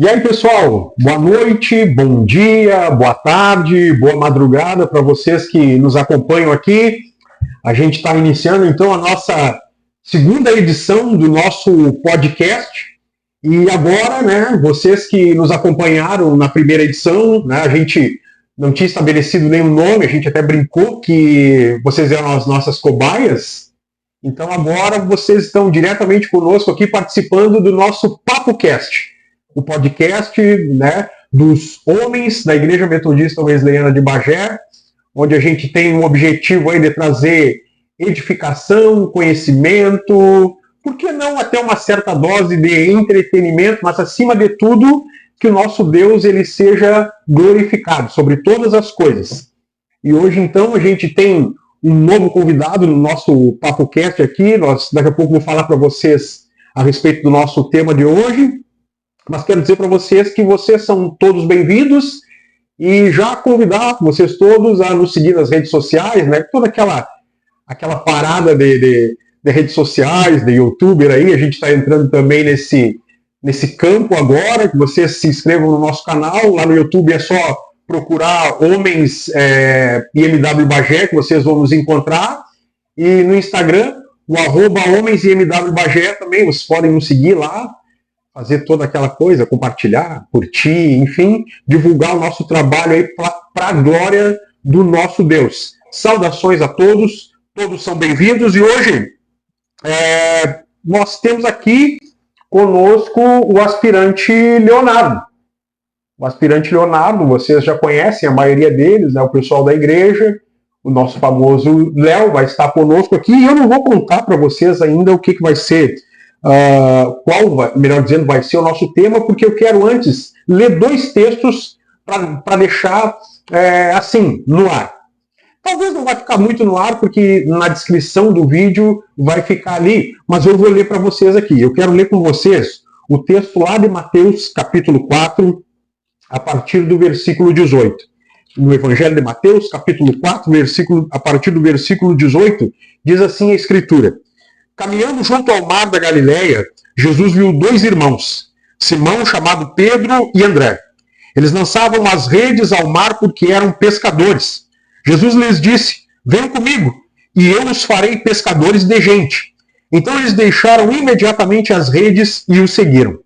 E aí, pessoal, boa noite, bom dia, boa tarde, boa madrugada para vocês que nos acompanham aqui. A gente está iniciando então a nossa segunda edição do nosso podcast. E agora, né, vocês que nos acompanharam na primeira edição, né, a gente não tinha estabelecido nenhum nome, a gente até brincou que vocês eram as nossas cobaias. Então agora vocês estão diretamente conosco aqui participando do nosso PapoCast, o podcast, né, dos homens da Igreja Metodista Wesleyana de Bagé, onde a gente tem um objetivo aí de trazer edificação, conhecimento, por que não até uma certa dose de entretenimento, mas acima de tudo, que o nosso Deus ele seja glorificado sobre todas as coisas. E hoje, então, a gente tem um novo convidado no nosso PapoCast aqui. Nós, daqui a pouco, vou falar para vocês a respeito do nosso tema de hoje. Mas quero dizer para vocês que vocês são todos bem-vindos e já convidar vocês todos a nos seguir nas redes sociais, né? Toda aquela parada de redes sociais, de youtuber aí, a gente está entrando também nesse campo agora, que vocês se inscrevam no nosso canal. Lá no YouTube é só procurar Homens IMW Bagé, que vocês vão nos encontrar. E no Instagram, o @Homens IMW Bagé também, vocês podem nos seguir lá, fazer toda aquela coisa, compartilhar, curtir, enfim, divulgar o nosso trabalho aí para a glória do nosso Deus. Saudações a todos, todos são bem-vindos. E hoje nós temos aqui conosco o aspirante Leonardo. O aspirante Leonardo, vocês já conhecem a maioria deles, né, o pessoal da igreja. O nosso famoso Léo vai estar conosco aqui. E eu não vou contar para vocês ainda o que vai ser, melhor dizendo, vai ser o nosso tema, porque eu quero antes ler dois textos para deixar assim, no ar. Talvez não vai ficar muito no ar, porque na descrição do vídeo vai ficar ali, mas eu vou ler para vocês aqui. Eu quero ler com vocês o texto lá de Mateus, capítulo 4, a partir do versículo 18. No Evangelho de Mateus, capítulo 4, a partir do versículo 18, diz assim a Escritura: Caminhando junto ao mar da Galileia, Jesus viu dois irmãos, Simão, chamado Pedro, e André. Eles lançavam as redes ao mar porque eram pescadores. Jesus lhes disse: Venham comigo, e eu os farei pescadores de gente. Então eles deixaram imediatamente as redes e o seguiram.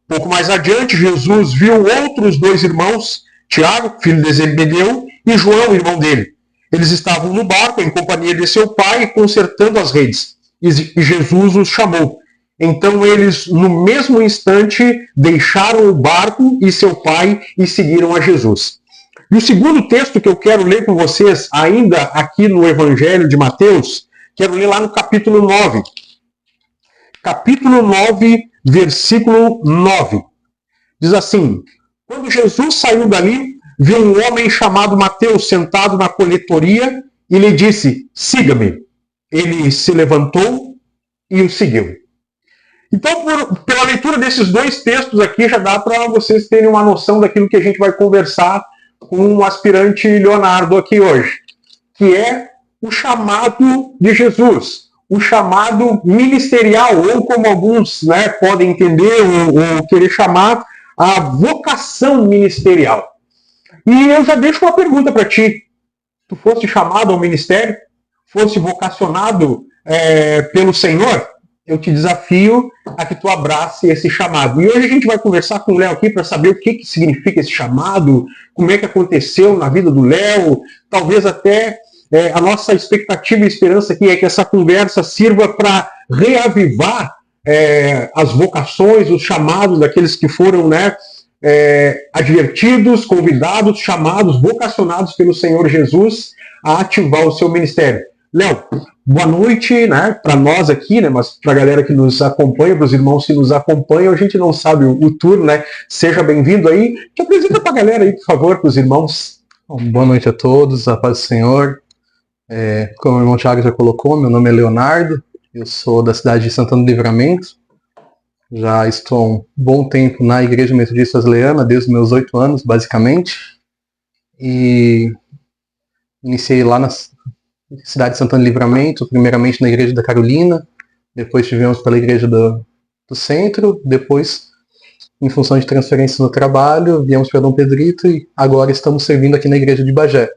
Pouco mais adiante, Jesus viu outros dois irmãos, Tiago, filho de Zebedeu, e João, irmão dele. Eles estavam no barco em companhia de seu pai, consertando as redes. E Jesus os chamou. Então eles, no mesmo instante, deixaram o barco e seu pai e seguiram a Jesus. E o segundo texto que eu quero ler com vocês, ainda aqui no Evangelho de Mateus, quero ler lá no capítulo 9. Capítulo 9, versículo 9. Diz assim: Quando Jesus saiu dali, viu um homem chamado Mateus sentado na coletoria e lhe disse: Siga-me. Ele se levantou e o seguiu. Então, pela leitura desses dois textos aqui, já dá para vocês terem uma noção daquilo que a gente vai conversar com o aspirante Leonardo aqui hoje, que é o chamado de Jesus, o chamado ministerial, ou como alguns, né, podem entender ou querer chamar, a vocação ministerial. E eu já deixo uma pergunta para ti. Tu foste chamado ao ministério? Fosse vocacionado pelo Senhor? Eu te desafio a que tu abrace esse chamado. E hoje a gente vai conversar com o Léo aqui para saber o que significa esse chamado, como é que aconteceu na vida do Léo, talvez até a nossa expectativa e esperança aqui é que essa conversa sirva para reavivar as vocações, os chamados daqueles que foram, né, advertidos, convidados, chamados, vocacionados pelo Senhor Jesus a ativar o seu ministério. Léo, boa noite, né, para nós aqui, né, mas para a galera que nos acompanha, para os irmãos que nos acompanham, a gente não sabe o turno, né? Seja bem-vindo aí. Te apresenta para a galera aí, por favor, para os irmãos. Bom, boa noite a todos, a paz do Senhor. Como o irmão Thiago já colocou, meu nome é Leonardo, eu sou da cidade de Santana do Livramento. Já estou há um bom tempo na Igreja Metodista Wesleyana, desde os meus 8 anos, basicamente. E iniciei lá na cidade de Santana do Livramento, primeiramente na Igreja da Carolina, depois tivemos pela Igreja do Centro, depois em função de transferência no trabalho, viemos para Dom Pedrito e agora estamos servindo aqui na igreja de Bagé.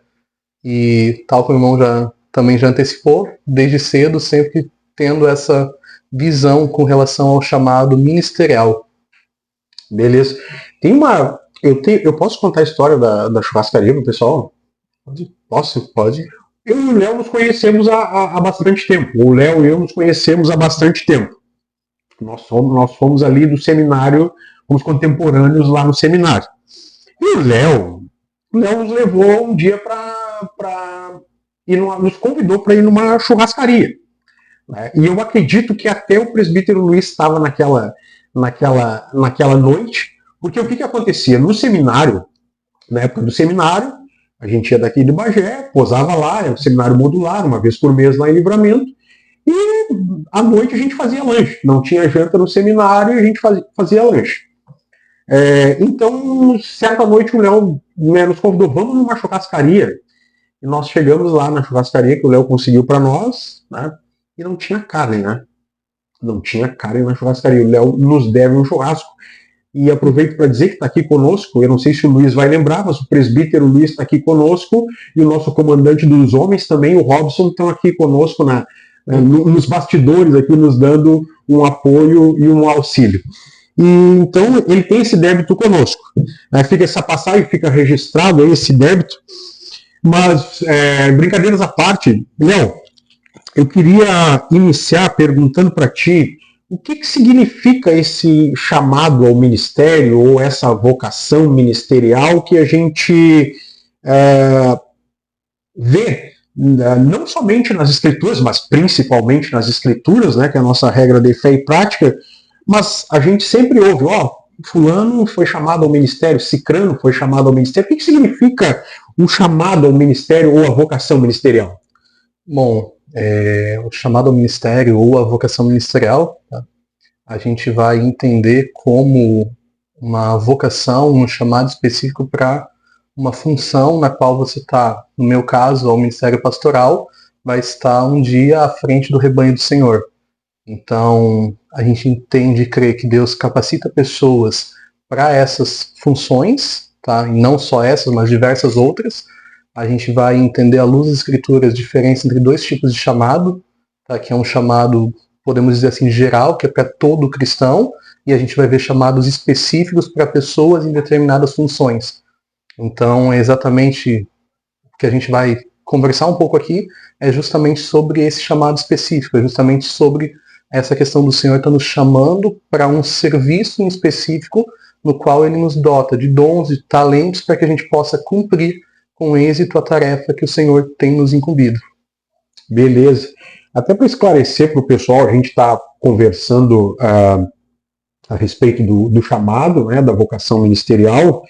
E tal como o irmão também já antecipou, desde cedo sempre tendo essa visão com relação ao chamado ministerial. Beleza. Eu posso contar a história da churrascaria pro pessoal? Pode. Eu e o Léo nos conhecemos há bastante tempo. O Léo e eu nos conhecemos há bastante tempo. Nós fomos ali do seminário, fomos contemporâneos lá no seminário. E o Léo nos levou um dia nos convidou para ir numa churrascaria. Né? E eu acredito que até o presbítero Luiz estava naquela noite, porque o que acontecia? No seminário, na época do seminário, a gente ia daqui de Bagé, posava lá, era um seminário modular, uma vez por mês lá em Livramento, e à noite a gente fazia lanche. Não tinha janta no seminário e a gente fazia lanche. Então, certa noite o Léo nos convidou, vamos numa churrascaria. E nós chegamos lá na churrascaria que o Léo conseguiu para nós, né? E não tinha carne, né? Não tinha carne na churrascaria. O Léo nos deve um churrasco. E aproveito para dizer que está aqui conosco, eu não sei se o Luiz vai lembrar, mas o presbítero Luiz está aqui conosco, e o nosso comandante dos homens também, o Robson, estão aqui conosco nos bastidores, aqui nos dando um apoio e um auxílio. E, então, ele tem esse débito conosco. Fica essa passagem, fica registrado aí esse débito. Mas, brincadeiras à parte, Léo, eu queria iniciar perguntando para ti o que significa esse chamado ao ministério ou essa vocação ministerial que a gente vê não somente nas Escrituras, mas principalmente nas Escrituras, né, que é a nossa regra de fé e prática, mas a gente sempre ouve, fulano foi chamado ao ministério, cicrano foi chamado ao ministério. O que significa um chamado ao ministério ou a vocação ministerial? Bom, o chamado ao ministério ou a vocação ministerial, tá? A gente vai entender como uma vocação, um chamado específico para uma função na qual você está. No meu caso, ao ministério pastoral, vai estar um dia à frente do rebanho do Senhor. Então, a gente entende e crê que Deus capacita pessoas para essas funções, tá? E não só essas, mas diversas outras. A gente vai entender à luz das Escrituras a diferença entre dois tipos de chamado, tá? Que é um chamado, podemos dizer assim, geral, que é para todo cristão, e a gente vai ver chamados específicos para pessoas em determinadas funções. Então, é exatamente o que a gente vai conversar um pouco aqui, é justamente sobre esse chamado específico, é justamente sobre essa questão do Senhor estar nos chamando para um serviço em específico, no qual Ele nos dota de dons e talentos para que a gente possa cumprir com êxito a tarefa que o Senhor tem nos incumbido. Beleza. Até para esclarecer para o pessoal, a gente está conversando a respeito do chamado, né, da vocação ministerial,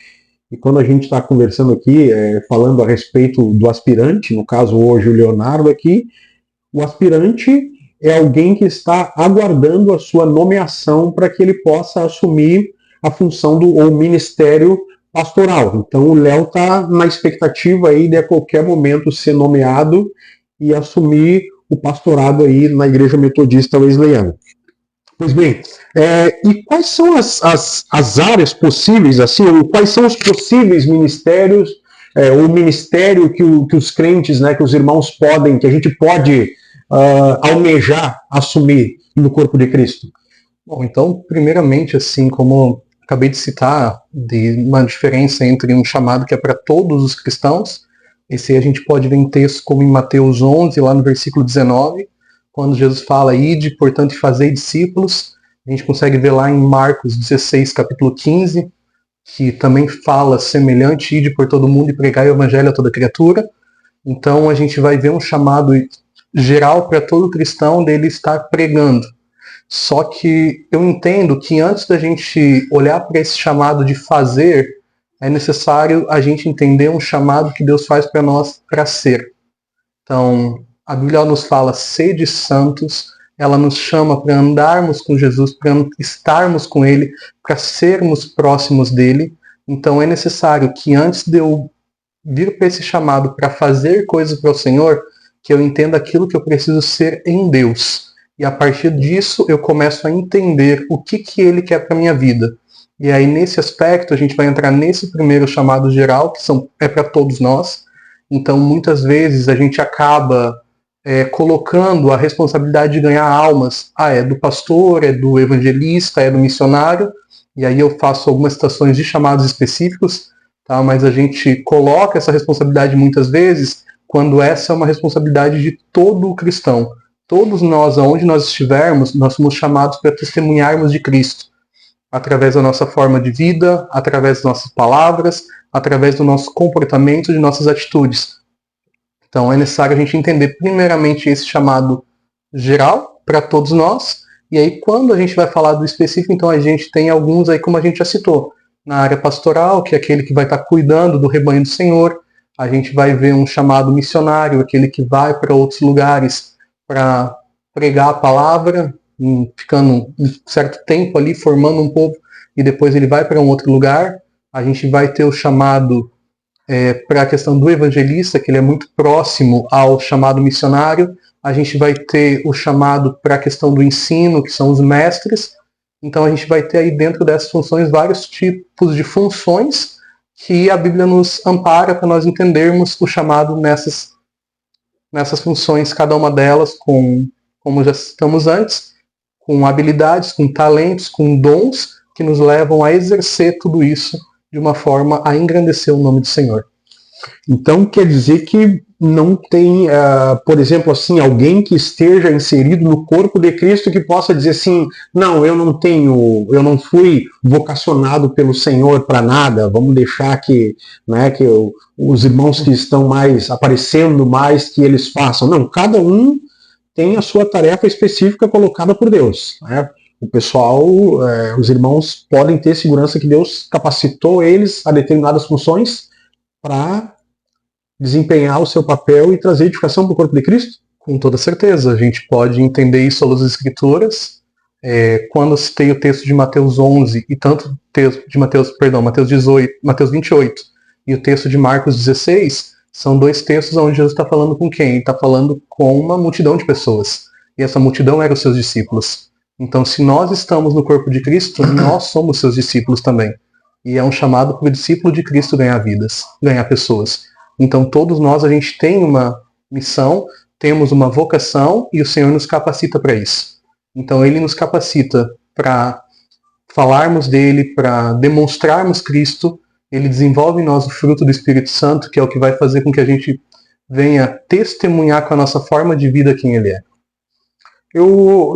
e quando a gente está conversando aqui, falando a respeito do aspirante, no caso hoje o Leonardo aqui, o aspirante é alguém que está aguardando a sua nomeação para que ele possa assumir a função ou ministério pastoral. Então o Léo está na expectativa aí de a qualquer momento ser nomeado e assumir o pastorado aí na Igreja Metodista Wesleyana. Pois bem, e quais são as áreas possíveis, assim, ou quais são os possíveis ministérios, o ministério que os crentes, né, que os irmãos podem, que a gente pode almejar assumir no corpo de Cristo? Bom, então, primeiramente, assim, como acabei de citar, de uma diferença entre um chamado que é para todos os cristãos, esse aí a gente pode ver em textos como em Mateus 11, lá no versículo 19, quando Jesus fala, ide, portanto, e fazei discípulos. A gente consegue ver lá em Marcos 16, capítulo 15, que também fala semelhante, ide por todo mundo e pregai o evangelho a toda criatura. Então a gente vai ver um chamado geral para todo cristão dele estar pregando. Só que eu entendo que antes da gente olhar para esse chamado de fazer, é necessário a gente entender um chamado que Deus faz para nós para ser. Então, a Bíblia nos fala, sede santos, ela nos chama para andarmos com Jesus, para estarmos com Ele, para sermos próximos dEle. Então é necessário que antes de eu vir para esse chamado para fazer coisas para o Senhor, que eu entenda aquilo que eu preciso ser em Deus. E a partir disso eu começo a entender o que Ele quer para a minha vida. E aí, nesse aspecto, a gente vai entrar nesse primeiro chamado geral, que é para todos nós. Então, muitas vezes, a gente acaba colocando a responsabilidade de ganhar almas. É do pastor, é do evangelista, é do missionário. E aí eu faço algumas citações de chamados específicos, tá? Mas a gente coloca essa responsabilidade muitas vezes quando essa é uma responsabilidade de todo o cristão. Todos nós, aonde nós estivermos, nós somos chamados para testemunharmos de Cristo, através da nossa forma de vida, através das nossas palavras, através do nosso comportamento, de nossas atitudes. Então é necessário a gente entender primeiramente esse chamado geral para todos nós, e aí quando a gente vai falar do específico, então a gente tem alguns aí, como a gente já citou, na área pastoral, que é aquele que vai estar cuidando do rebanho do Senhor. A gente vai ver um chamado missionário, aquele que vai para outros lugares para pregar a palavra, ficando um certo tempo ali, formando um povo, e depois ele vai para um outro lugar. A gente vai ter o chamado para a questão do evangelista, que ele é muito próximo ao chamado missionário. A gente vai ter o chamado para a questão do ensino, que são os mestres. Então a gente vai ter aí dentro dessas funções vários tipos de funções que a Bíblia nos ampara para nós entendermos o chamado nessas funções, cada uma delas como já citamos antes, com habilidades, com talentos, com dons que nos levam a exercer tudo isso de uma forma a engrandecer o nome do Senhor. Então quer dizer que não tem, por exemplo, assim, alguém que esteja inserido no corpo de Cristo que possa dizer assim, não, eu não fui vocacionado pelo Senhor para nada, vamos deixar que os irmãos que estão mais aparecendo mais, que eles façam. Não, cada um tem a sua tarefa específica colocada por Deus, né? O pessoal, os irmãos podem ter segurança que Deus capacitou eles a determinadas funções para desempenhar o seu papel e trazer edificação para o corpo de Cristo? Com toda certeza. A gente pode entender isso à luz das Escrituras. Quando eu citei o texto de Mateus 11 e tanto o texto de Mateus 28 e o texto de Marcos 16, são dois textos onde Jesus está falando com quem? Ele está falando com uma multidão de pessoas. E essa multidão eram os seus discípulos. Então, se nós estamos no corpo de Cristo, nós somos seus discípulos também. E é um chamado para o discípulo de Cristo ganhar vidas, ganhar pessoas. Então, todos nós, a gente tem uma missão, temos uma vocação e o Senhor nos capacita para isso. Então, Ele nos capacita para falarmos dele, para demonstrarmos Cristo. Ele desenvolve em nós o fruto do Espírito Santo, que é o que vai fazer com que a gente venha testemunhar com a nossa forma de vida quem Ele é.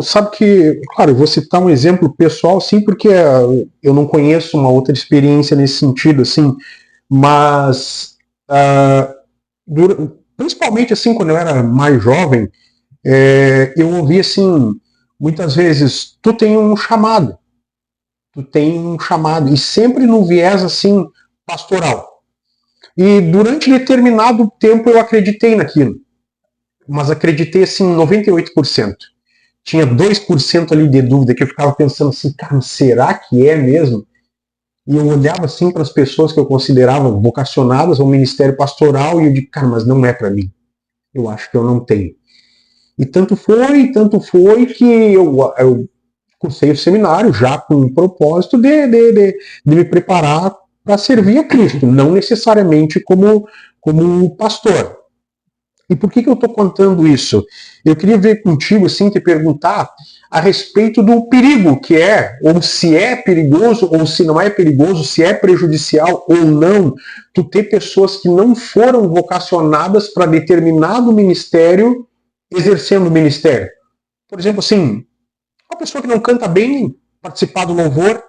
Sabe que, claro, eu vou citar um exemplo pessoal, sim, porque eu não conheço uma outra experiência nesse sentido, assim, mas principalmente assim quando eu era mais jovem, eu ouvi assim, muitas vezes, tu tem um chamado, e sempre no viés assim, pastoral. E durante determinado tempo eu acreditei naquilo, mas acreditei assim 98%. Tinha 2% ali de dúvida, que eu ficava pensando assim, cara, será que é mesmo? E eu olhava assim para as pessoas que eu considerava vocacionadas ao ministério pastoral e eu digo, cara, mas não é para mim. Eu acho que eu não tenho. E tanto foi que eu cursei o seminário já com o propósito de me preparar para servir a Cristo, não necessariamente como pastor. E por que eu estou contando isso? Eu queria ver contigo, assim, te perguntar a respeito do perigo que ou se é perigoso, ou se não é perigoso, se é prejudicial ou não, tu ter pessoas que não foram vocacionadas para determinado ministério, exercendo o ministério. Por exemplo, assim, uma pessoa que não canta bem, participar do louvor,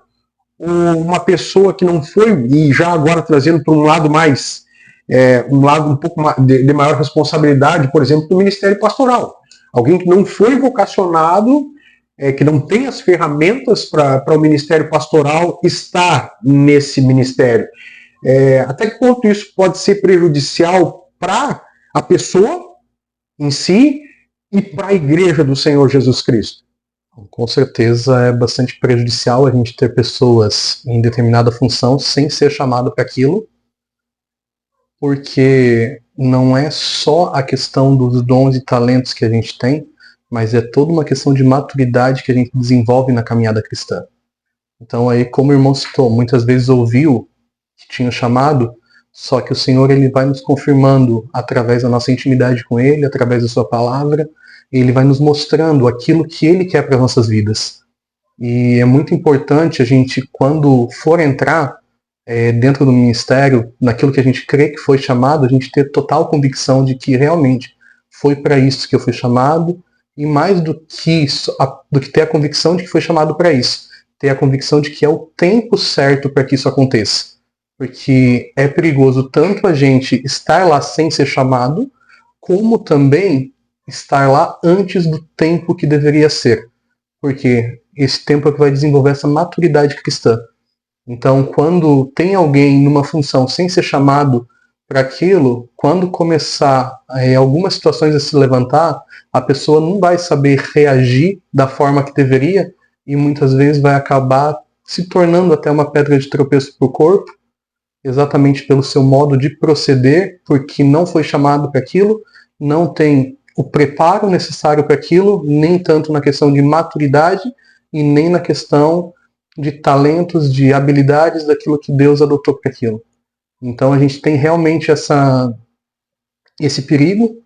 ou uma pessoa que não foi, e já agora trazendo para um lado mais... um lado um pouco de maior responsabilidade, por exemplo, do ministério pastoral. Alguém que não foi vocacionado, que não tem as ferramentas para o ministério pastoral estar nesse ministério. Até que ponto isso pode ser prejudicial para a pessoa em si e para a igreja do Senhor Jesus Cristo? Com certeza é bastante prejudicial a gente ter pessoas em determinada função sem ser chamado para aquilo, porque não é só a questão dos dons e talentos que a gente tem, mas é toda uma questão de maturidade que a gente desenvolve na caminhada cristã. Então aí, como o irmão citou, muitas vezes ouviu que tinha chamado, só que o Senhor ele vai nos confirmando através da nossa intimidade com Ele, através da sua palavra, Ele vai nos mostrando aquilo que Ele quer para as nossas vidas. E é muito importante a gente, quando for entrar dentro do ministério, naquilo que a gente crê que foi chamado, a gente ter total convicção de que realmente foi para isso que eu fui chamado, e mais do que isso, do que ter a convicção de que foi chamado para isso, ter a convicção de que é o tempo certo para que isso aconteça. Porque é perigoso tanto a gente estar lá sem ser chamado, como também estar lá antes do tempo que deveria ser. Porque esse tempo é que vai desenvolver essa maturidade cristã. Então, quando tem alguém numa função sem ser chamado para aquilo, quando começar algumas situações a se levantar, a pessoa não vai saber reagir da forma que deveria e muitas vezes vai acabar se tornando até uma pedra de tropeço para o corpo, exatamente pelo seu modo de proceder, porque não foi chamado para aquilo, não tem o preparo necessário para aquilo, nem tanto na questão de maturidade e nem na questão de talentos, de habilidades daquilo que Deus adotou para aquilo. Então a gente tem realmente esse perigo,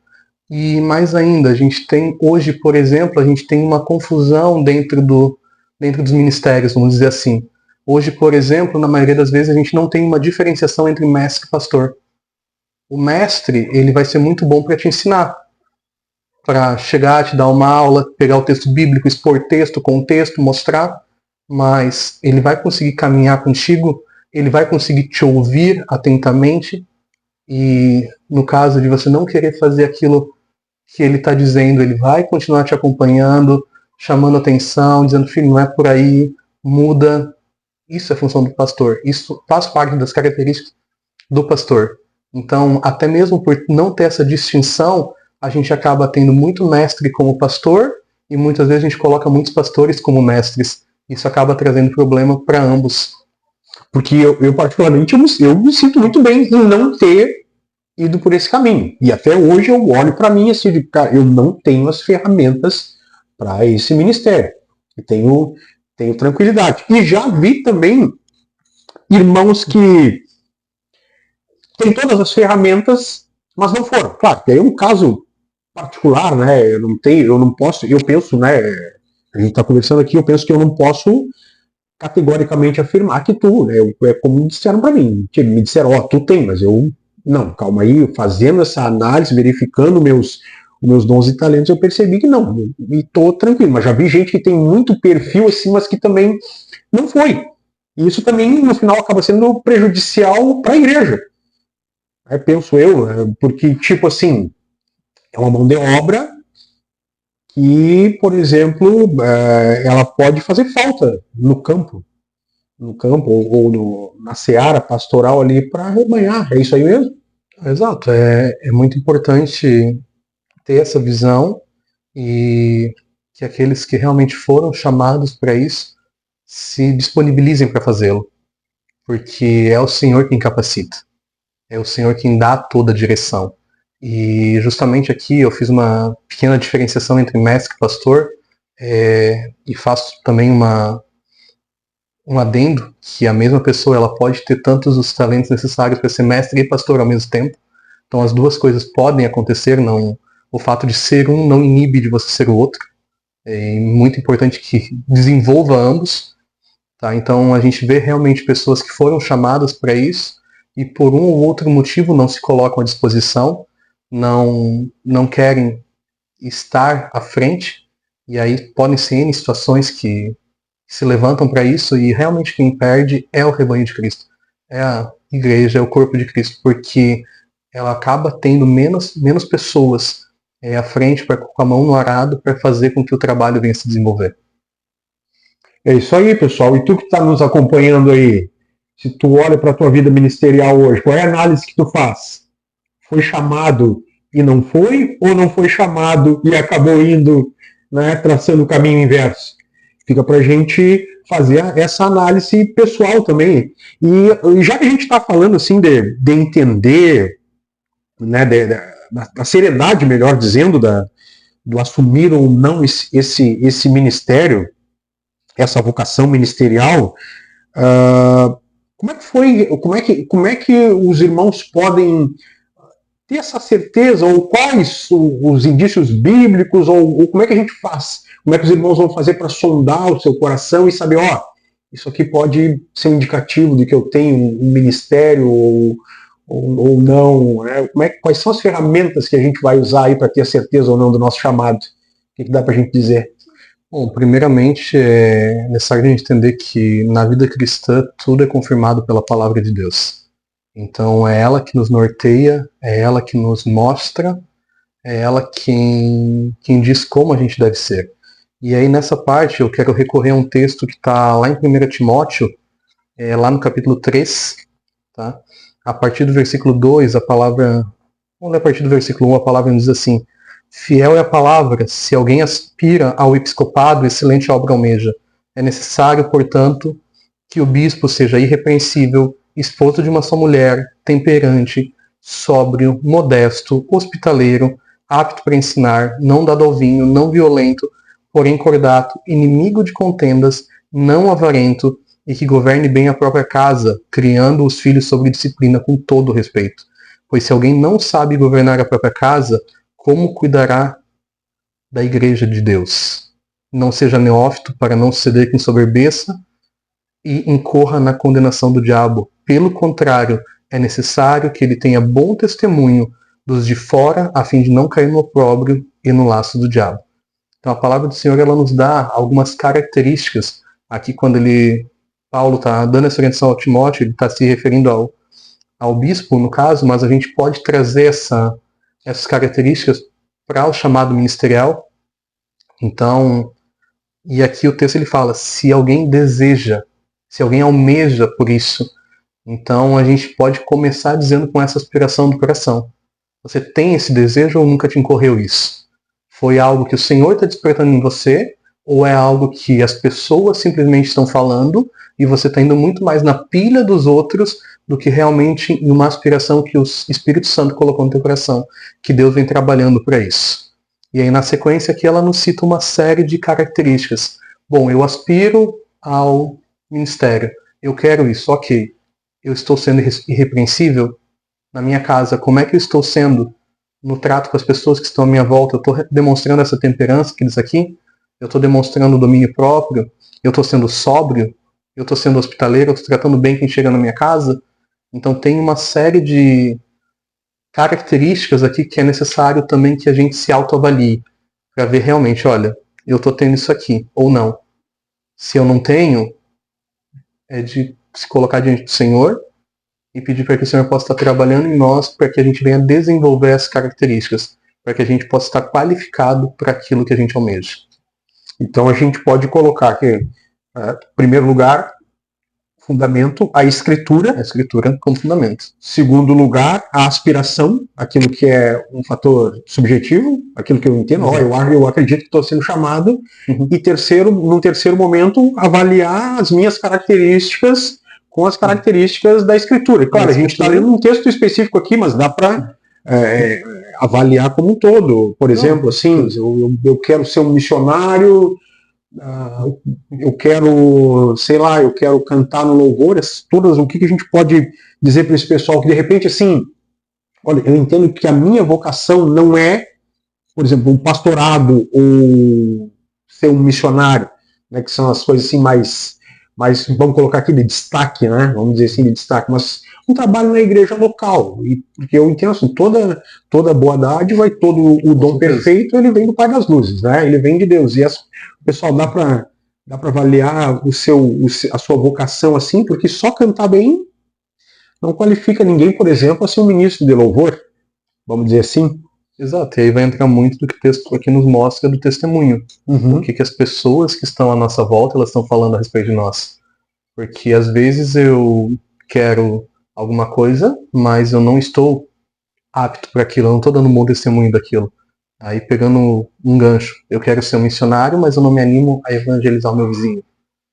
e mais ainda, a gente tem hoje, por exemplo, a gente tem uma confusão dentro dos ministérios, vamos dizer assim. Hoje, por exemplo, na maioria das vezes a gente não tem uma diferenciação entre mestre e pastor. O mestre, ele vai ser muito bom para te ensinar, para chegar, te dar uma aula, pegar o texto bíblico, expor texto, contexto, mostrar, mas ele vai conseguir caminhar contigo, ele vai conseguir te ouvir atentamente, e no caso de você não querer fazer aquilo que ele está dizendo, ele vai continuar te acompanhando, chamando atenção, dizendo, filho, não é por aí, muda. Isso é função do pastor, isso faz parte das características do pastor. Então, até mesmo por não ter essa distinção, a gente acaba tendo muito mestre como pastor, e muitas vezes a gente coloca muitos pastores como mestres. Isso acaba trazendo problema para ambos. Porque eu particularmente, eu me sinto muito bem em não ter ido por esse caminho. E até hoje eu olho para mim assim, de, cara, eu não tenho as ferramentas para esse ministério. Eu tenho tranquilidade. E já vi também irmãos que têm todas as ferramentas, mas não foram. Claro, que aí é um caso particular, né? Eu não posso, eu penso, né? A gente está conversando aqui, eu penso que eu não posso categoricamente afirmar que tu, né? É como me disseram para mim. Me disseram, ó, tu tem, mas eu não, calma aí, fazendo essa análise, verificando os meus dons e talentos, eu percebi que não, e tô tranquilo, mas já vi gente que tem muito perfil assim, mas que também não foi. E isso também, no final, acaba sendo prejudicial para a igreja. Aí penso eu, porque, tipo assim, é uma mão de obra que, por exemplo, ela pode fazer falta no campo ou na seara pastoral ali para arrebanhar. É isso aí mesmo? Exato, é muito importante ter essa visão e que aqueles que realmente foram chamados para isso se disponibilizem para fazê-lo, porque é o Senhor quem capacita, é o Senhor quem dá toda a direção. E justamente aqui eu fiz uma pequena diferenciação entre mestre e pastor, e faço também um adendo que a mesma pessoa ela pode ter tantos os talentos necessários para ser mestre e pastor ao mesmo tempo. Então as duas coisas podem acontecer, não, o fato de ser um não inibe de você ser o outro. É muito importante que desenvolva ambos. Tá? Então a gente vê realmente pessoas que foram chamadas para isso e por um ou outro motivo não se colocam à disposição, não querem estar à frente, e aí podem ser N situações que se levantam para isso, e realmente quem perde é o rebanho de Cristo, é a igreja, é o corpo de Cristo, porque ela acaba tendo menos pessoas à frente com a mão no arado para fazer com que o trabalho venha se desenvolver. É isso aí, pessoal. E tu que está nos acompanhando aí, se tu olha para a tua vida ministerial hoje, qual é a análise que tu faz? Foi chamado e não foi? Ou não foi chamado e acabou indo, né, traçando o caminho inverso? Fica para a gente fazer essa análise pessoal também. E já que a gente está falando assim de entender, né, da seriedade, melhor dizendo, do assumir ou não esse ministério, essa vocação ministerial, como é que os irmãos podem ter essa certeza, ou quais os indícios bíblicos, ou como é que a gente faz? Como é que os irmãos vão fazer para sondar o seu coração e saber, isso aqui pode ser um indicativo de que eu tenho um ministério ou não, né? Quais são as ferramentas que a gente vai usar aí para ter a certeza ou não do nosso chamado? O que dá para a gente dizer? Bom, primeiramente é necessário a gente entender que na vida cristã tudo é confirmado pela palavra de Deus. Então é ela que nos norteia, é ela que nos mostra, é ela quem diz como a gente deve ser. E aí nessa parte eu quero recorrer a um texto que está lá em 1 Timóteo, lá no capítulo 3, tá? A partir do versículo 2, vamos ler a partir do versículo 1, a palavra nos diz assim: fiel é a palavra, se alguém aspira ao episcopado, excelente obra almeja. É necessário, portanto, que o bispo seja irrepreensível, esposo de uma só mulher, temperante, sóbrio, modesto, hospitaleiro, apto para ensinar, não dado ao vinho, não violento, porém cordato, inimigo de contendas, não avarento, e que governe bem a própria casa, criando os filhos sob disciplina com todo respeito. Pois se alguém não sabe governar a própria casa, como cuidará da igreja de Deus? Não seja neófito para não ceder com soberbeça e incorra na condenação do diabo. Pelo contrário, é necessário que ele tenha bom testemunho dos de fora, a fim de não cair no opróbrio e no laço do diabo. Então a palavra do Senhor ela nos dá algumas características. Aqui quando Paulo está dando essa orientação ao Timóteo, ele está se referindo ao bispo, no caso, mas a gente pode trazer essas características para o chamado ministerial. Então, e aqui o texto ele fala, se alguém deseja, se alguém almeja por isso, então a gente pode começar dizendo com essa aspiração do coração. Você tem esse desejo ou nunca te incorreu isso? Foi algo que o Senhor está despertando em você, ou é algo que as pessoas simplesmente estão falando e você está indo muito mais na pilha dos outros do que realmente em uma aspiração que o Espírito Santo colocou no teu coração, que Deus vem trabalhando para isso? E aí na sequência aqui ela nos cita uma série de características. Bom, eu aspiro ao ministério, eu quero isso, ok. Eu estou sendo irrepreensível na minha casa, como é que eu estou sendo no trato com as pessoas que estão à minha volta? Eu estou demonstrando essa temperança que diz aqui? Eu estou demonstrando o domínio próprio? Eu estou sendo sóbrio? Eu estou sendo hospitaleiro? Eu estou tratando bem quem chega na minha casa? Então tem uma série de características aqui que é necessário também que a gente se autoavalie para ver realmente, olha, eu estou tendo isso aqui ou não. Se eu não tenho, é de se colocar diante do Senhor e pedir para que o Senhor possa estar trabalhando em nós para que a gente venha desenvolver essas características, para que a gente possa estar qualificado para aquilo que a gente almeja. Então a gente pode colocar aqui, em primeiro lugar, fundamento, a Escritura. A Escritura como fundamento. Segundo lugar, a aspiração, aquilo que é um fator subjetivo, aquilo que eu entendo, eu acredito que estou sendo chamado. E num terceiro momento, avaliar as minhas características com as características da Escritura. Claro, a gente está lendo um texto específico aqui, mas dá para avaliar como um todo. Por exemplo, assim, eu quero ser um missionário, eu quero, sei lá, eu quero cantar no louvor, todas, o que a gente pode dizer para esse pessoal que de repente, assim, olha, eu entendo que a minha vocação não é, por exemplo, um pastorado ou ser um missionário, né, que são as coisas assim mais, vamos colocar aqui de destaque, né, vamos dizer assim, de destaque, mas um trabalho na igreja local, e porque eu entendo assim, toda boa dádiva e todo o dom perfeito, ele vem do Pai das Luzes, né, ele vem de Deus, e pessoal, dá para avaliar a sua vocação assim, porque só cantar bem não qualifica ninguém, por exemplo, a ser um ministro de louvor, vamos dizer assim. Exato, e aí vai entrar muito do que o texto aqui nos mostra do testemunho. O que as pessoas que estão à nossa volta, elas estão falando a respeito de nós. Porque às vezes eu quero alguma coisa, mas eu não estou apto para aquilo, eu não estou dando um bom testemunho daquilo. Aí pegando um gancho, eu quero ser um missionário, mas eu não me animo a evangelizar o meu vizinho.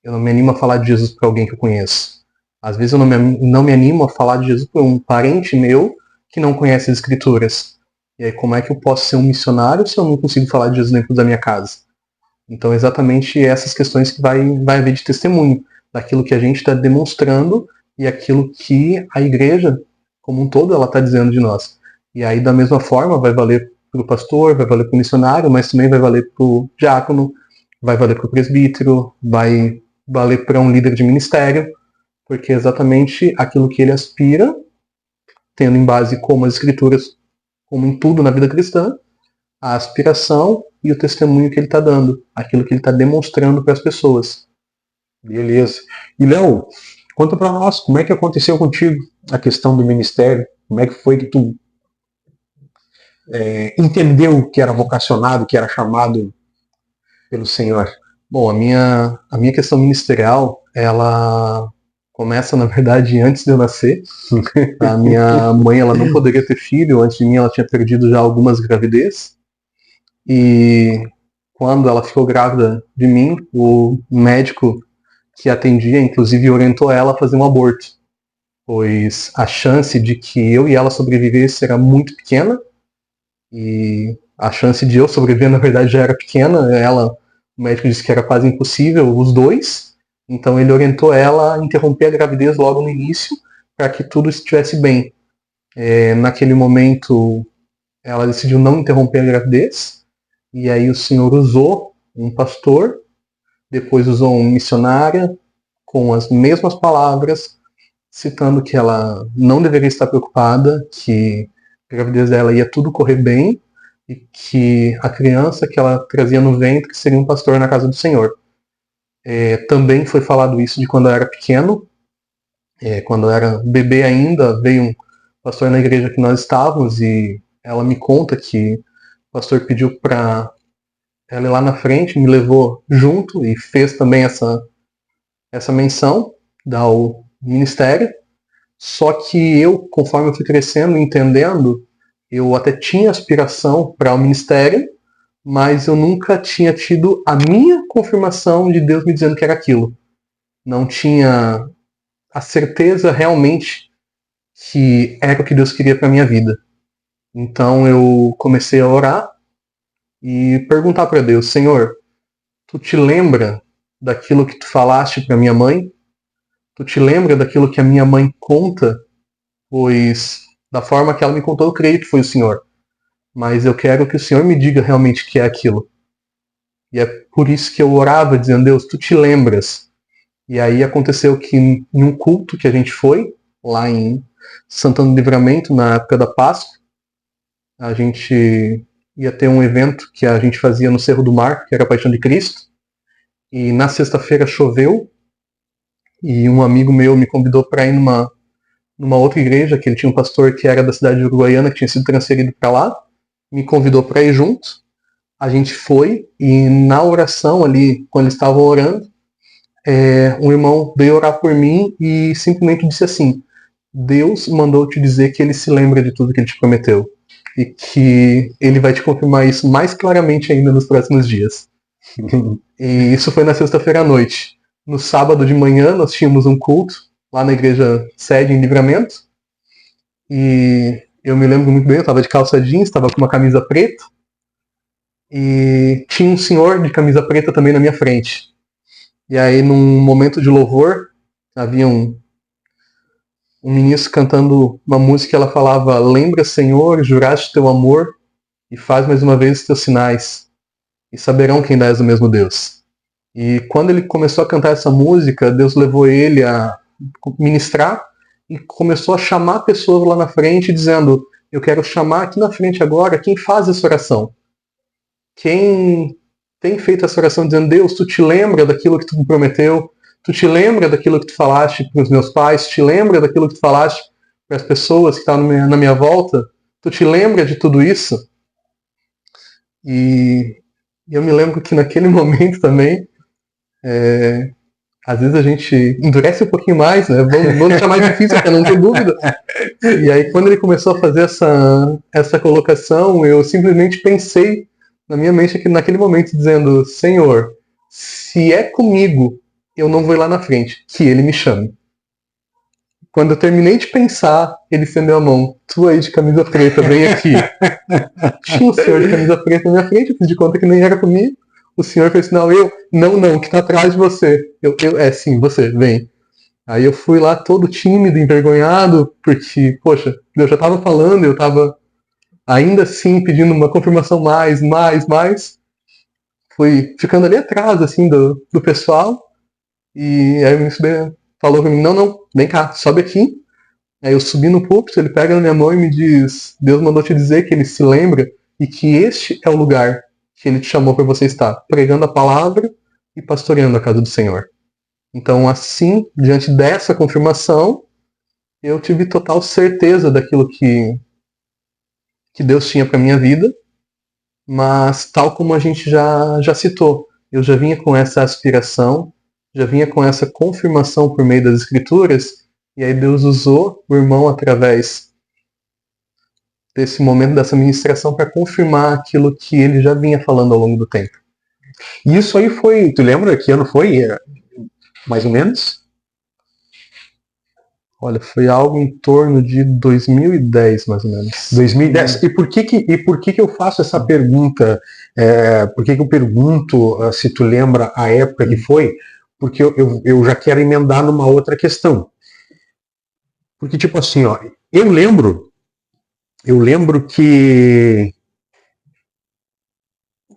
Eu não me animo a falar de Jesus para alguém que eu conheço. Às vezes eu não me animo a falar de Jesus para um parente meu que não conhece as Escrituras. E aí como é que eu posso ser um missionário se eu não consigo falar de Jesus dentro da minha casa? Então, exatamente essas questões que vai haver de testemunho, daquilo que a gente está demonstrando e aquilo que a igreja, como um todo, ela está dizendo de nós. E aí, da mesma forma, vai valer para o pastor, vai valer para o missionário, mas também vai valer para o diácono, vai valer para o presbítero, vai valer para um líder de ministério, porque é exatamente aquilo que ele aspira, tendo em base como as escrituras, como em tudo na vida cristã, a aspiração e o testemunho que ele está dando, aquilo que ele está demonstrando para as pessoas. Beleza. E Léo, conta para nós, como é que aconteceu contigo a questão do ministério? Como é que foi que tu entendeu que era vocacionado, que era chamado pelo Senhor? Bom, a minha questão ministerial, ela começa, na verdade, antes de eu nascer. A minha mãe, ela não poderia ter filho, antes de mim ela tinha perdido já algumas gravidez. E quando ela ficou grávida de mim, o médico que atendia, inclusive, orientou ela a fazer um aborto, pois a chance de que eu e ela sobrevivesse era muito pequena, e a chance de eu sobreviver, na verdade, já era pequena. O médico disse que era quase impossível, os dois, então ele orientou ela a interromper a gravidez logo no início, para que tudo estivesse bem. Naquele momento, ela decidiu não interromper a gravidez, e aí o Senhor usou um pastor, depois usou uma missionária, com as mesmas palavras, citando que ela não deveria estar preocupada, que a gravidez dela ia tudo correr bem, e que a criança que ela trazia no ventre seria um pastor na casa do Senhor. Também foi falado isso de quando eu era pequeno, quando eu era bebê ainda, veio um pastor na igreja que nós estávamos, e ela me conta que o pastor pediu para ela ir lá na frente, me levou junto e fez também essa menção ao ministério. Só que eu, conforme eu fui crescendo e entendendo, eu até tinha aspiração para o ministério, mas eu nunca tinha tido a minha confirmação de Deus me dizendo que era aquilo. Não tinha a certeza realmente que era o que Deus queria para minha vida. Então eu comecei a orar e perguntar para Deus: Senhor, tu te lembra daquilo que tu falaste para minha mãe? Tu te lembra daquilo que a minha mãe conta? Pois da forma que ela me contou, eu creio que foi o Senhor. Mas eu quero que o Senhor me diga realmente que é aquilo. E é por isso que eu orava dizendo: Deus, tu te lembras? E aí aconteceu que em um culto que a gente foi, lá em Santana do Livramento, na época da Páscoa, a gente ia ter um evento que a gente fazia no Cerro do Mar, que era a Paixão de Cristo. E na sexta-feira choveu, e um amigo meu me convidou para ir numa outra igreja, que ele tinha um pastor que era da cidade de Uruguaiana, que tinha sido transferido para lá, me convidou para ir junto. A gente foi, e na oração ali, quando eles estavam orando, um irmão veio orar por mim e simplesmente disse assim: Deus mandou te dizer que ele se lembra de tudo que ele te prometeu, e que ele vai te confirmar isso mais claramente ainda nos próximos dias. E isso foi na sexta-feira à noite. No sábado de manhã nós tínhamos um culto lá na igreja sede em Livramento, e eu me lembro muito bem, eu estava de calça jeans, estava com uma camisa preta, e tinha um senhor de camisa preta também na minha frente. E aí, num momento de louvor, havia um ministro cantando uma música, ela falava: lembra, Senhor, juraste teu amor, e faz mais uma vez os teus sinais, e saberão quem és o mesmo Deus. E quando ele começou a cantar essa música, Deus levou ele a ministrar e começou a chamar pessoas lá na frente, dizendo: eu quero chamar aqui na frente agora quem faz essa oração. Quem tem feito essa oração dizendo: Deus, tu te lembra daquilo que tu me prometeu? Tu te lembra daquilo que tu falaste para os meus pais? Tu te lembra daquilo que tu falaste para as pessoas que estavam na minha volta? Tu te lembra de tudo isso? E eu me lembro que naquele momento também, às vezes a gente endurece um pouquinho mais, né? Vamos deixar mais difícil para não ter dúvida. E aí, quando ele começou a fazer essa colocação, eu simplesmente pensei na minha mente aqui, naquele momento, dizendo: Senhor, se é comigo, eu não vou ir lá na frente, que ele me chame. Quando eu terminei de pensar, ele estendeu a mão: tu aí de camisa preta, vem aqui. Tinha um senhor de camisa preta na minha frente, eu fiz de conta que nem era comigo. O senhor fez sinal, não, que tá atrás de você. Sim, você, vem. Aí eu fui lá todo tímido, envergonhado, porque, poxa, Deus já tava falando, eu tava ainda assim pedindo uma confirmação mais. Fui ficando ali atrás, assim, do pessoal. E aí o ministro falou pra mim, não, vem cá, sobe aqui. Aí eu subi no púlpito, ele pega na minha mão e me diz, Deus mandou te dizer que ele se lembra e que este é o lugar que ele te chamou para você estar, pregando a palavra e pastoreando a casa do Senhor. Então, assim, diante dessa confirmação, eu tive total certeza daquilo que Deus tinha para minha vida, mas tal como a gente já citou, eu já vinha com essa aspiração, já vinha com essa confirmação por meio das Escrituras, e aí Deus usou o irmão através desse momento, dessa ministração, para confirmar aquilo que ele já vinha falando ao longo do tempo. E isso aí foi, tu lembra que ano foi? Mais ou menos? Olha, foi algo em torno de 2010, mais ou menos. 2010. E por que eu faço essa pergunta? Por que eu pergunto se tu lembra a época que foi? Porque eu já quero emendar numa outra questão. Porque, tipo assim, ó, eu lembro que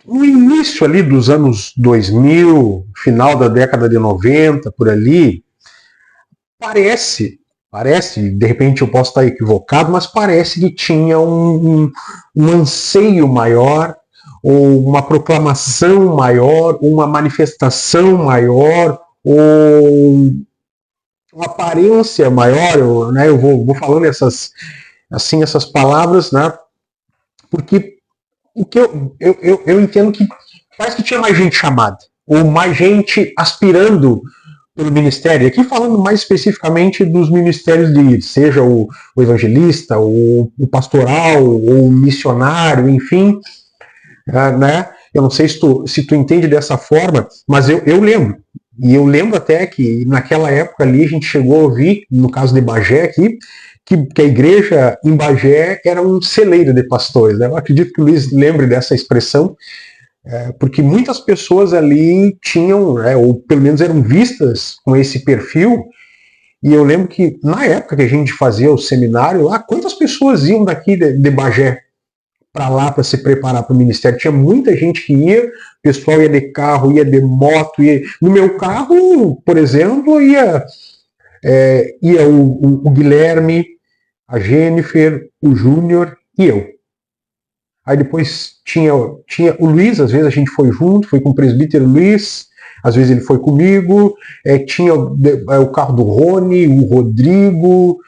no início ali dos anos 2000, final da década de 90, por ali, parece, de repente eu posso estar equivocado, mas parece que tinha um anseio maior, ou uma proclamação maior, uma manifestação maior, ou uma aparência maior, né? Eu vou falando essas palavras, né? Porque o que eu entendo que parece que tinha mais gente chamada, ou mais gente aspirando pelo ministério. Aqui falando mais especificamente dos ministérios de líderes, seja o evangelista, o pastoral, ou o missionário, enfim, né? Eu não sei se tu entende dessa forma, mas eu lembro. E eu lembro até que naquela época ali a gente chegou a ouvir, no caso de Bagé aqui, que a igreja em Bagé era um celeiro de pastores. Né? Eu acredito que o Luiz lembre dessa expressão, porque muitas pessoas ali tinham, ou pelo menos eram vistas com esse perfil, e eu lembro que na época que a gente fazia o seminário lá, quantas pessoas iam daqui de Bagé para lá para se preparar para o ministério? Tinha muita gente que ia, o pessoal ia de carro, ia de moto, ia... No meu carro, por exemplo, ia o Guilherme, a Jennifer, o Júnior e eu. Aí depois tinha o Luiz, às vezes a gente foi junto, foi com o presbítero Luiz, às vezes ele foi comigo, tinha o carro do Rony, o Rodrigo,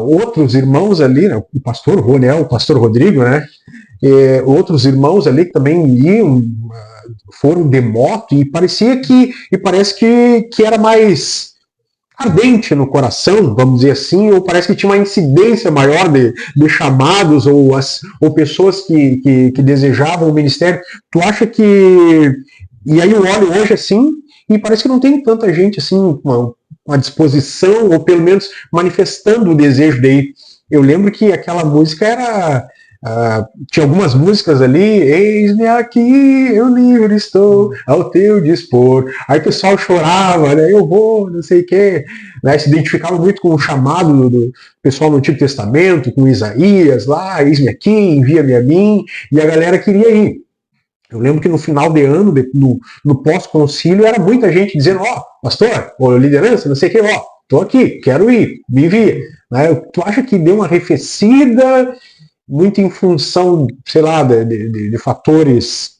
outros irmãos ali, né, o pastor Rony, o pastor Rodrigo, né, outros irmãos ali que também iam, foram de moto, e parece que era mais ardente no coração, vamos dizer assim, ou parece que tinha uma incidência maior de chamados ou pessoas que desejavam o ministério. Tu acha que... E aí eu olho hoje assim, e parece que não tem tanta gente assim, com a disposição, ou pelo menos manifestando o desejo de ir. Eu lembro que aquela música era... tinha algumas músicas ali, eis-me aqui, eu livre estou, ao teu dispor. Aí o pessoal chorava, né? Eu vou, não sei o quê. Né? Se identificava muito com o chamado do pessoal no Antigo Testamento, com Isaías lá, eis-me aqui, envia-me a mim, e a galera queria ir. Eu lembro que no final de ano, no pós-concílio, era muita gente dizendo, pastor, liderança, não sei o quê, tô aqui, quero ir, me envia. Né? Tu acha que deu uma arrefecida, muito em função, sei lá, de fatores,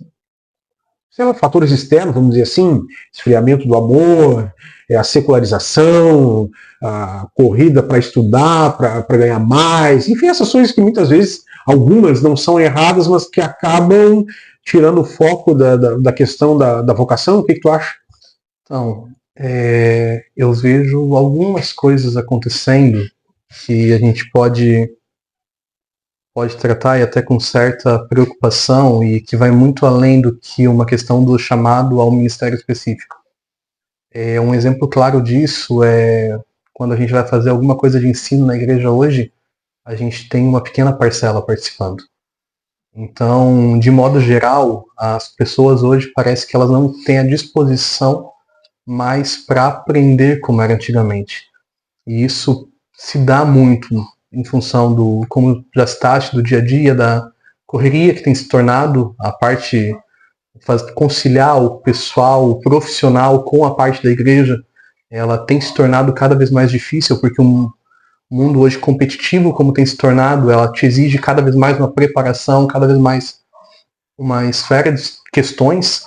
fatores externos, vamos dizer assim, esfriamento do amor, a secularização, a corrida para estudar, para ganhar mais, enfim, essas coisas que muitas vezes, algumas não são erradas, mas que acabam tirando o foco da questão da vocação. O que tu acha? Então, eu vejo algumas coisas acontecendo que a gente pode tratar, e até com certa preocupação, e que vai muito além do que uma questão do chamado ao ministério específico. Um exemplo claro disso é quando a gente vai fazer alguma coisa de ensino na igreja hoje, a gente tem uma pequena parcela participando. Então, de modo geral, as pessoas hoje parece que elas não têm a disposição mais para aprender como era antigamente. E isso se dá muito em função do, como já citaste, do dia a dia, da correria que tem se tornado a parte, conciliar o pessoal, o profissional com a parte da igreja, ela tem se tornado cada vez mais difícil, porque o mundo hoje competitivo, como tem se tornado, ela te exige cada vez mais uma preparação, cada vez mais uma esfera de questões,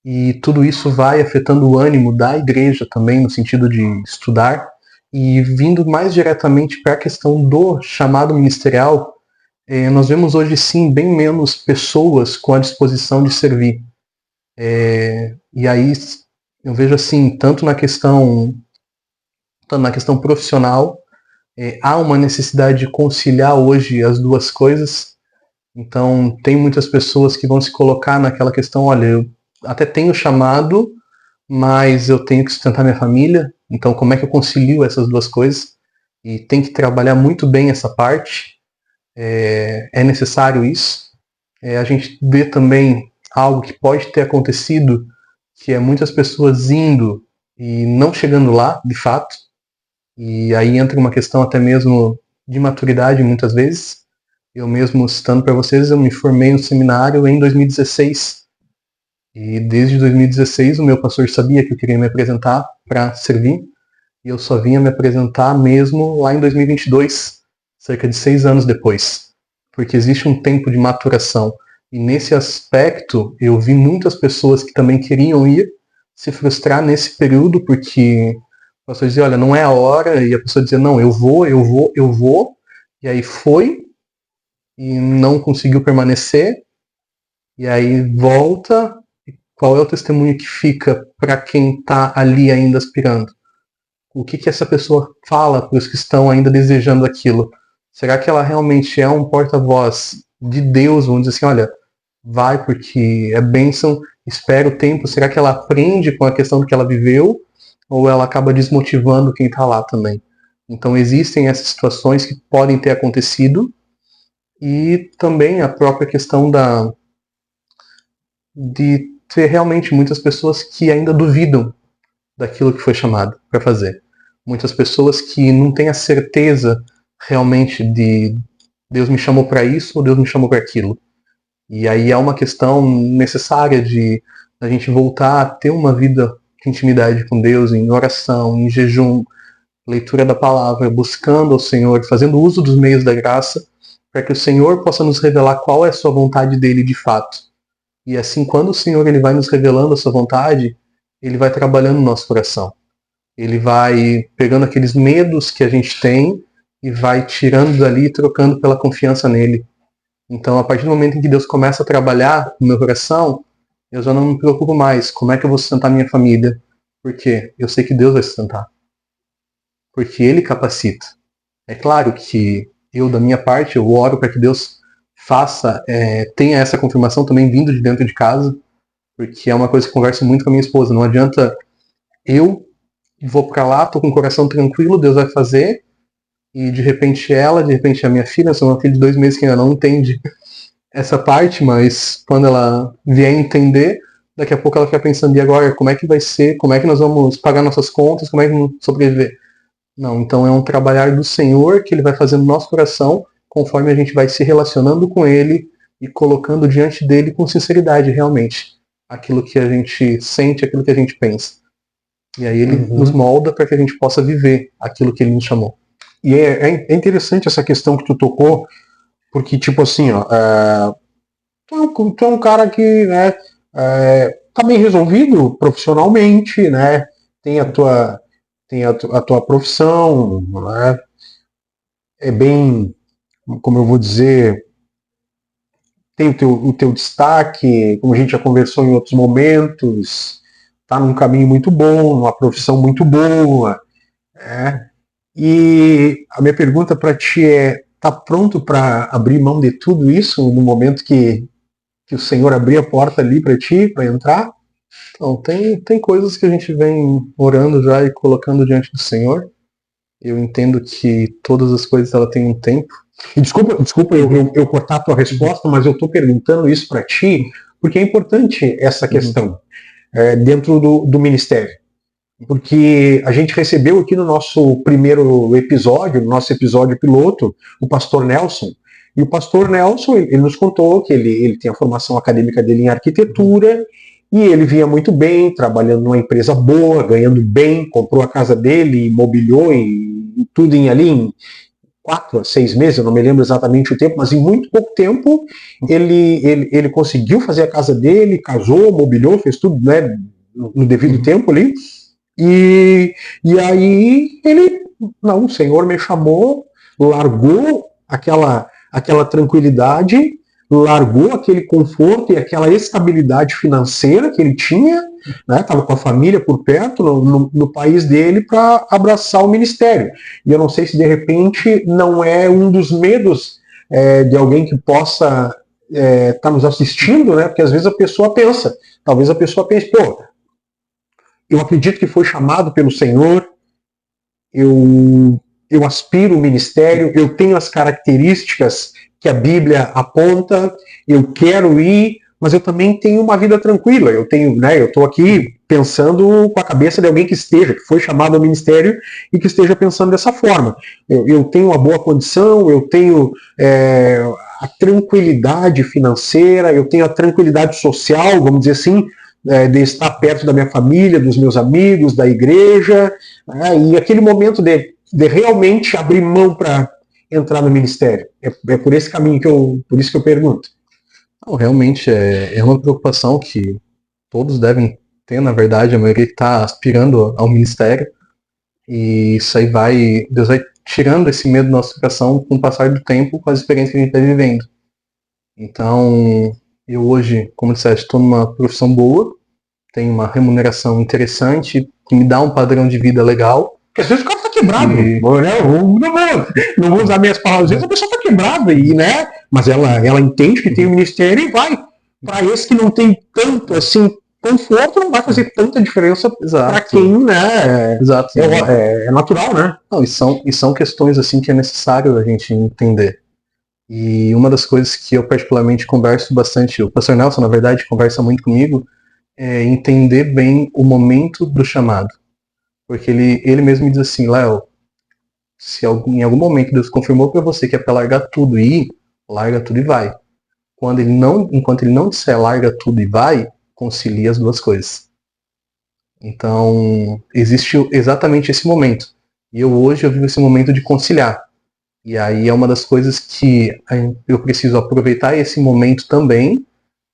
e tudo isso vai afetando o ânimo da igreja também, no sentido de estudar, e vindo mais diretamente para a questão do chamado ministerial, nós vemos hoje sim bem menos pessoas com a disposição de servir. E aí eu vejo assim, tanto na questão profissional, há uma necessidade de conciliar hoje as duas coisas. Então tem muitas pessoas que vão se colocar naquela questão, olha, eu até tenho chamado, mas eu tenho que sustentar minha família, então como é que eu concilio essas duas coisas? E tem que trabalhar muito bem essa parte, é necessário isso. A gente vê também algo que pode ter acontecido, que é muitas pessoas indo e não chegando lá, de fato, e aí entra uma questão até mesmo de maturidade muitas vezes. Eu mesmo, citando para vocês, eu me formei no seminário em 2016, e desde 2016 o meu pastor sabia que eu queria me apresentar para servir, e eu só vinha me apresentar mesmo lá em 2022, cerca de 6 anos depois, porque existe um tempo de maturação. E nesse aspecto, eu vi muitas pessoas que também queriam ir se frustrar nesse período, porque o pastor dizia, olha, não é a hora, e a pessoa dizia, não, eu vou, e aí foi, e não conseguiu permanecer, e aí volta. Qual é o testemunho que fica para quem está ali ainda aspirando? O que essa pessoa fala para os que estão ainda desejando aquilo? Será que ela realmente é um porta-voz de Deus? Vamos dizer assim, olha, vai porque é bênção, espera o tempo. Será que ela aprende com a questão do que ela viveu? Ou ela acaba desmotivando quem está lá também? Então existem essas situações que podem ter acontecido, e também a própria questão de ter realmente muitas pessoas que ainda duvidam daquilo que foi chamado para fazer. Muitas pessoas que não têm a certeza realmente de Deus me chamou para isso ou Deus me chamou para aquilo. E aí é uma questão necessária de a gente voltar a ter uma vida de intimidade com Deus, em oração, em jejum, leitura da palavra, buscando ao Senhor, fazendo uso dos meios da graça, para que o Senhor possa nos revelar qual é a sua vontade dele de fato. E assim, quando o Senhor ele vai nos revelando a sua vontade, ele vai trabalhando no nosso coração. Ele vai pegando aqueles medos que a gente tem e vai tirando dali e trocando pela confiança nele. Então, a partir do momento em que Deus começa a trabalhar no meu coração, eu já não me preocupo mais. Como é que eu vou sustentar minha família? Por quê? Eu sei que Deus vai sustentar. Porque Ele capacita. É claro que eu, da minha parte, eu oro para que Deus tenha essa confirmação também vindo de dentro de casa, porque é uma coisa que eu converso muito com a minha esposa. Não adianta eu vou para lá, tô com o coração tranquilo, Deus vai fazer, e de repente a minha filha, eu sou uma filha de 2 meses que ainda não entende essa parte, mas quando ela vier entender, daqui a pouco ela fica pensando, e agora, como é que vai ser, como é que nós vamos pagar nossas contas, como é que vamos sobreviver? Não, então é um trabalhar do Senhor que Ele vai fazer no nosso coração, conforme a gente vai se relacionando com Ele e colocando diante dele com sinceridade, realmente, aquilo que a gente sente, aquilo que a gente pensa. E aí Ele nos molda para que a gente possa viver aquilo que Ele nos chamou. E é interessante essa questão que tu tocou, porque, tipo assim, ó, tu é um cara que, né, tá bem resolvido profissionalmente, né, tem a tua profissão, né, é bem, como eu vou dizer, tem o teu destaque, como a gente já conversou em outros momentos, tá num caminho muito bom, numa profissão muito boa, né? E a minha pergunta para ti é: tá pronto para abrir mão de tudo isso no momento que o Senhor abrir a porta ali para ti, para entrar? Então, tem coisas que a gente vem orando já e colocando diante do Senhor. Eu entendo que todas as coisas ela têm um tempo. E desculpa eu cortar a tua resposta, mas eu estou perguntando isso para ti, porque é importante essa questão dentro do ministério. Porque a gente recebeu aqui no nosso primeiro episódio, no nosso episódio piloto, o pastor Nelson. E o pastor Nelson, ele nos contou que ele tem a formação acadêmica dele em arquitetura, e ele vinha muito bem, trabalhando numa empresa boa, ganhando bem, comprou a casa dele, mobiliou e tudo em 4 a 6 meses, eu não me lembro exatamente o tempo, mas em muito pouco tempo ele conseguiu fazer a casa dele, casou, mobiliou, fez tudo, né, no devido tempo ali. E aí o Senhor me chamou, largou aquela tranquilidade, largou aquele conforto e aquela estabilidade financeira que ele tinha, né, estava com a família por perto, no país dele, para abraçar o ministério. E eu não sei se de repente não é um dos medos de alguém que possa estar nos assistindo, né, porque às vezes talvez a pessoa pense, pô, eu acredito que foi chamado pelo Senhor, eu aspiro ao ministério, eu tenho as características que a Bíblia aponta, eu quero ir, mas eu também tenho uma vida tranquila. Eu estou aqui pensando com a cabeça de alguém que foi chamado ao ministério e que esteja pensando dessa forma. Eu tenho uma boa condição, eu tenho a tranquilidade financeira, eu tenho a tranquilidade social, vamos dizer assim, de estar perto da minha família, dos meus amigos, da igreja, e aquele momento de realmente abrir mão para entrar no ministério. É por esse caminho por isso que eu pergunto. Não, realmente é uma preocupação que todos devem ter, na verdade, a maioria que está aspirando ao ministério, e isso aí Deus vai tirando esse medo da nossa coração com o passar do tempo, com as experiências que a gente está vivendo. Então, eu hoje, como disseste, estou numa profissão boa, tenho uma remuneração interessante, que me dá um padrão de vida legal. Porque às vezes o cara está quebrado, não vou usar minhas palavras, às vezes a pessoa está quebrada, né? Mas ela entende que tem o ministério e vai. Para esse que não tem tanto assim conforto, não vai fazer tanta diferença para quem, né? Exato. É natural, né? Não, e são questões assim que é necessário a gente entender. E uma das coisas que eu particularmente converso bastante, o pastor Nelson, na verdade, conversa muito comigo, é entender bem o momento do chamado. Porque ele mesmo me diz assim, Léo, se em algum momento Deus confirmou para você que é para largar tudo e ir, larga tudo e vai. Enquanto ele não disser larga tudo e vai, concilia as duas coisas. Então, existe exatamente esse momento. E hoje eu vivo esse momento de conciliar. E aí é uma das coisas que eu preciso aproveitar esse momento também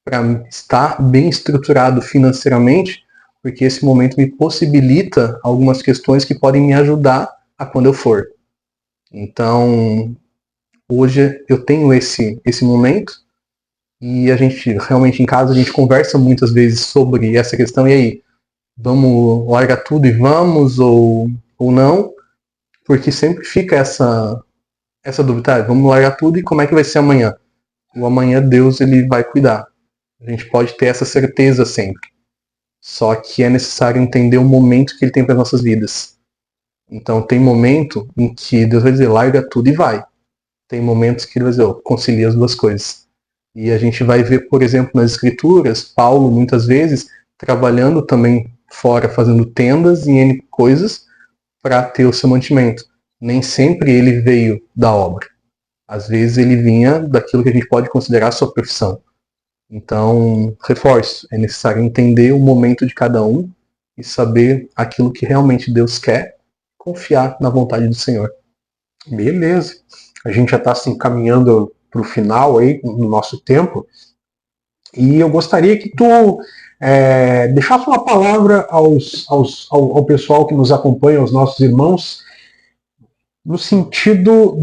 para estar bem estruturado financeiramente, porque esse momento me possibilita algumas questões que podem me ajudar a quando eu for. Então, hoje eu tenho esse momento e a gente realmente em casa a gente conversa muitas vezes sobre essa questão. E aí, vamos largar tudo e vamos ou não? Porque sempre fica essa dúvida, vamos largar tudo e como é que vai ser amanhã? O amanhã Deus ele vai cuidar. A gente pode ter essa certeza sempre. Só que é necessário entender o momento que ele tem para as nossas vidas. Então tem momento em que Deus vai dizer, larga tudo e vai. Tem momentos que ele vai dizer, concilia as duas coisas. E a gente vai ver, por exemplo, nas escrituras, Paulo muitas vezes trabalhando também fora, fazendo tendas e N coisas para ter o seu mantimento. Nem sempre ele veio da obra. Às vezes ele vinha daquilo que a gente pode considerar sua profissão. Então, reforço, é necessário entender o momento de cada um e saber aquilo que realmente Deus quer, confiar na vontade do Senhor. Beleza. A gente já está se encaminhando para o final aí, no nosso tempo, e eu gostaria que tu deixasse uma palavra ao pessoal que nos acompanha, aos nossos irmãos, no sentido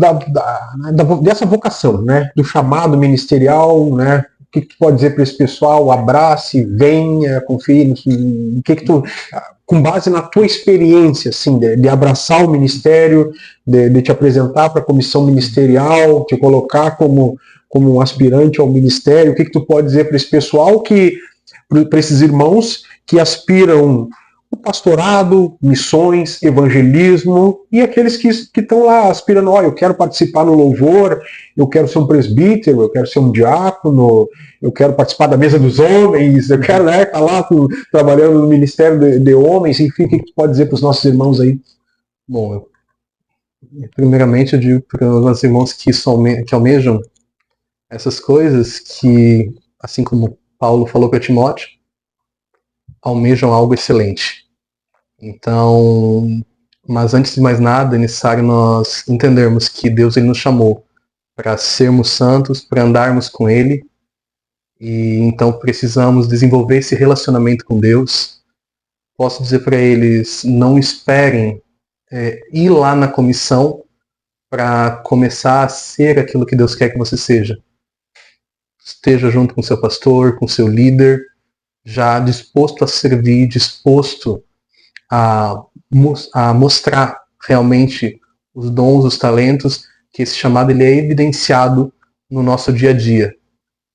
dessa vocação, né, do chamado ministerial, né? O que tu pode dizer para esse pessoal? Abrace, venha, confie, o que tu, com base na tua experiência, assim, de abraçar o ministério, de te apresentar para a comissão ministerial, te colocar como um aspirante ao ministério, o que tu pode dizer para esse pessoal para esses irmãos que aspiram o pastorado, missões, evangelismo, e aqueles que estão lá aspirando, eu quero participar no louvor, eu quero ser um presbítero, eu quero ser um diácono, eu quero participar da mesa dos homens, eu quero estar lá trabalhando no ministério de homens, enfim, o que tu pode dizer para os nossos irmãos aí? Bom, primeiramente eu digo para os irmãos que almejam essas coisas, que, assim como Paulo falou para Timóteo, almejam algo excelente. Então, mas antes de mais nada, é necessário nós entendermos que Deus ele nos chamou para sermos santos, para andarmos com Ele, e então precisamos desenvolver esse relacionamento com Deus. Posso dizer para eles, não esperem ir lá na comissão para começar a ser aquilo que Deus quer que você seja. Esteja junto com seu pastor, com seu líder, já disposto a servir, disposto a mostrar realmente os dons, os talentos, que esse chamado ele é evidenciado no nosso dia a dia.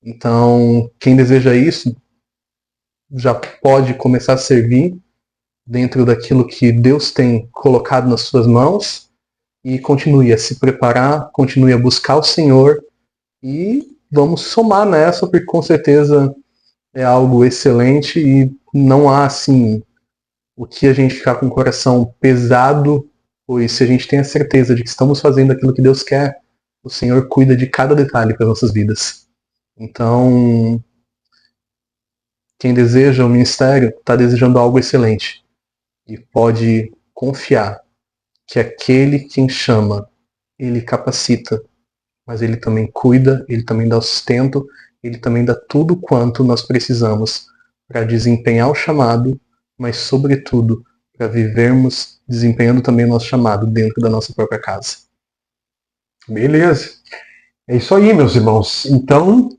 Então, quem deseja isso já pode começar a servir dentro daquilo que Deus tem colocado nas suas mãos e continue a se preparar, continue a buscar o Senhor e vamos somar nessa, porque com certeza é algo excelente e não há assim o que a gente ficar com o coração pesado, pois se a gente tem a certeza de que estamos fazendo aquilo que Deus quer, o Senhor cuida de cada detalhe para as nossas vidas. Então, quem deseja o ministério está desejando algo excelente e pode confiar que aquele quem chama, ele capacita, mas ele também cuida, ele também dá o sustento, ele também dá tudo quanto nós precisamos para desempenhar o chamado, mas sobretudo para vivermos desempenhando também o nosso chamado dentro da nossa própria casa. Beleza. É isso aí, meus irmãos. Então,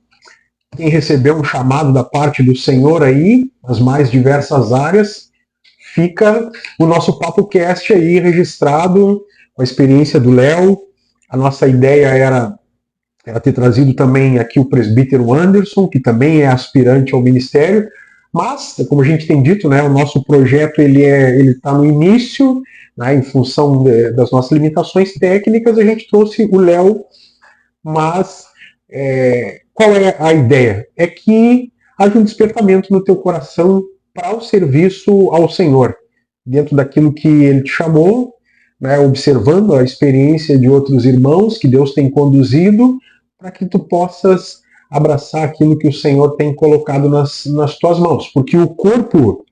quem recebeu um chamado da parte do Senhor aí, nas mais diversas áreas, fica o nosso PapoCast aí registrado, com a experiência do Léo. A nossa ideia era ter trazido também aqui o presbítero Anderson, que também é aspirante ao ministério, mas, como a gente tem dito, né, o nosso projeto ele está no início, né, em função das nossas limitações técnicas, a gente trouxe o Léo, mas qual é a ideia? É que haja um despertamento no teu coração para o serviço ao Senhor, dentro daquilo que Ele te chamou, né, observando a experiência de outros irmãos que Deus tem conduzido, para que tu possas abraçar aquilo que o Senhor tem colocado nas tuas mãos. Porque o corpo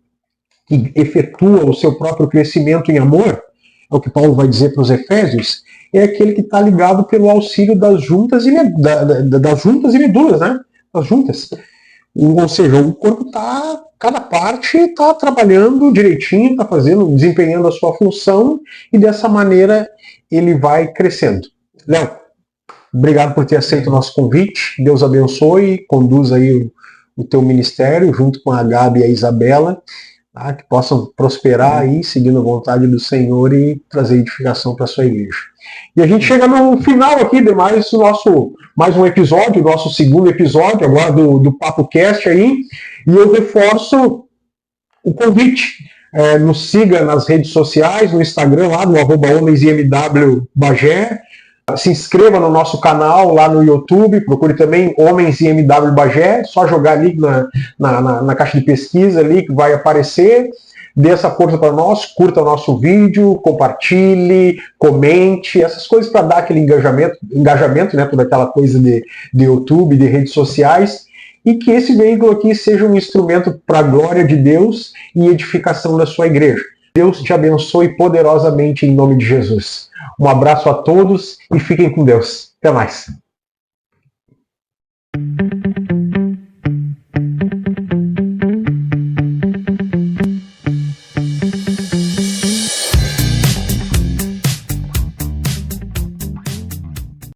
que efetua o seu próprio crescimento em amor, é o que Paulo vai dizer para os Efésios, é aquele que está ligado pelo auxílio das juntas e medulas, né? Das juntas. Ou seja, o corpo está, cada parte está trabalhando direitinho, está desempenhando a sua função, e dessa maneira ele vai crescendo. Léo, obrigado por ter aceito o nosso convite. Deus abençoe, conduza aí o teu ministério, junto com a Gabi e a Isabela, tá? Que possam prosperar aí, seguindo a vontade do Senhor e trazer edificação para a sua igreja. E a gente chega no final aqui de mais um episódio, nosso segundo episódio agora do PapoCast aí, e eu reforço o convite. Nos siga nas redes sociais, no Instagram lá, no @homensIMWBagé. Se inscreva no nosso canal lá no YouTube, procure também Homens IMW Bagé, só jogar ali na caixa de pesquisa ali que vai aparecer. Dê essa força para nós, curta o nosso vídeo, compartilhe, comente, essas coisas para dar aquele engajamento, né, toda aquela coisa de YouTube, de redes sociais, e que esse veículo aqui seja um instrumento para a glória de Deus e edificação da sua igreja. Deus te abençoe poderosamente em nome de Jesus. Um abraço a todos e fiquem com Deus. Até mais.